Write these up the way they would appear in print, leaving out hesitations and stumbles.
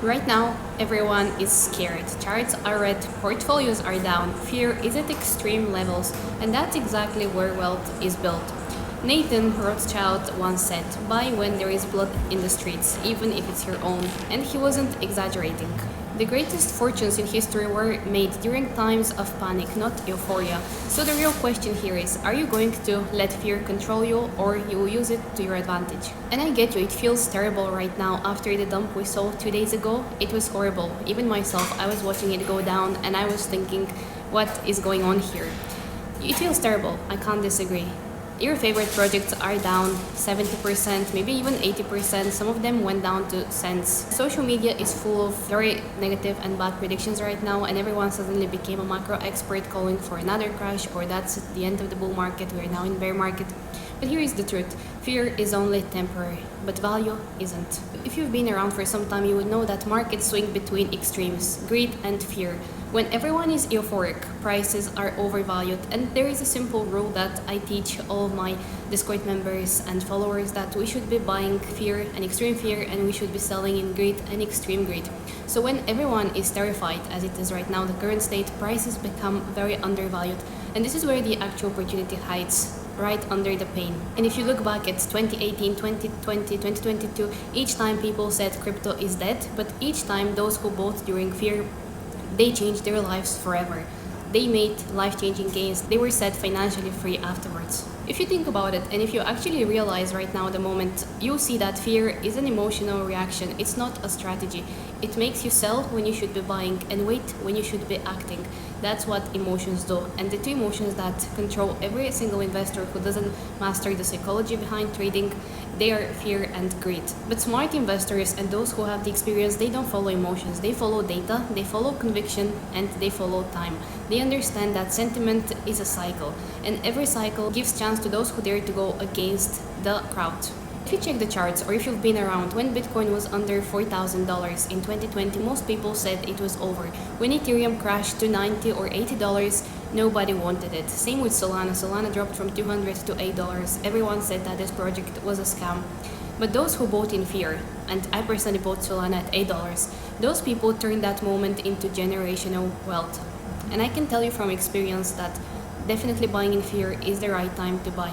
Right now, everyone is scared. Charts are red, portfolios are down, fear is at extreme levels, and that's exactly where wealth is built. Nathan Rothschild once said, "Buy when there is blood in the streets, even if it's your own," and he wasn't exaggerating. The greatest fortunes in history were made during times of panic, not euphoria. So the real question here is, are you going to let fear control you, or you will use it to your advantage? And I get you, it feels terrible right now after the dump we saw 2 days ago. It was horrible. Even myself, I was watching it go down and I was thinking, what is going on here? It feels terrible, I can't disagree. Your favorite projects are down 70%, maybe even 80%. Some of them went down to cents. Social media is full of very negative and bad predictions right now, and everyone suddenly became a macro expert calling for another crash, or that's the end of the bull market, we're now in bear market. But here is the truth. Fear is only temporary, but value isn't. If you've been around for some time, you would know that markets swing between extremes, greed and fear. When everyone is euphoric, prices are overvalued, and there is a simple rule that I teach all of my Discord members and followers, that we should be buying fear and extreme fear, and we should be selling in greed and extreme greed. So when everyone is terrified, as it is right now, the current state, prices become very undervalued, and this is where the actual opportunity hides, right under the pain. And if you look back at 2018, 2020, 2022, each time people said crypto is dead, but each time those who bought during fear, they changed their lives forever. They made life-changing gains. They were set financially free afterwards. If you think about it, and if you actually realize right now the moment, you see that fear is an emotional reaction. It's not a strategy. It makes you sell when you should be buying and wait when you should be acting. That's what emotions do. And the two emotions that control every single investor who doesn't master the psychology behind trading, they are fear and greed. But smart investors and those who have the experience, they don't follow emotions. They follow data, they follow conviction, and they follow time. They understand that sentiment is a cycle, and every cycle gives chance to those who dare to go against the crowd. If you check the charts, or if you've been around, when Bitcoin was under $4,000 in 2020, most people said it was over. When Ethereum crashed to $90 or $80, nobody wanted it. Same with Solana. Solana dropped from $200 to $8. Everyone said that this project was a scam. But those who bought in fear, and I personally bought Solana at $8, those people turned that moment into generational wealth. And I can tell you from experience that definitely buying in fear is the right time to buy.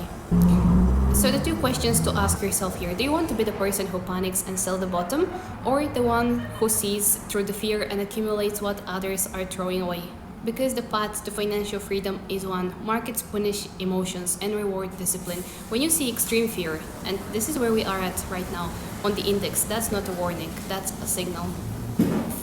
So the two questions to ask yourself here: do you want to be the person who panics and sell the bottom, or the one who sees through the fear and accumulates what others are throwing away? Because the path to financial freedom is one. Markets punish emotions and reward discipline. When you see extreme fear, and this is where we are at right now on the index, that's not a warning, that's a signal.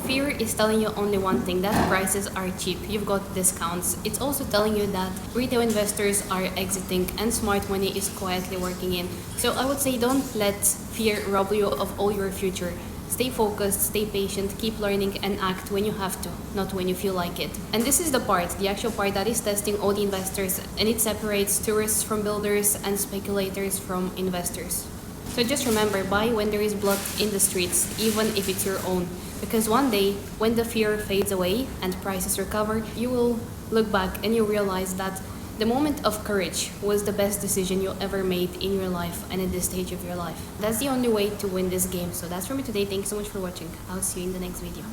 Fear is telling you only one thing, that prices are cheap, you've got discounts. It's also telling you that retail investors are exiting and smart money is quietly working in. So I would say, don't let fear rob you of all your future. Stay focused, stay patient, keep learning, and act when you have to, not when you feel like it. And this is the part, the actual part that is testing all the investors, and it separates tourists from builders and speculators from investors. So just remember, buy when there is blood in the streets, even if it's your own. Because one day, when the fear fades away and prices recover, you will look back and you realize that the moment of courage was the best decision you ever made in your life and at this stage of your life. That's the only way to win this game. So that's for me today. Thank you so much for watching. I'll see you in the next video.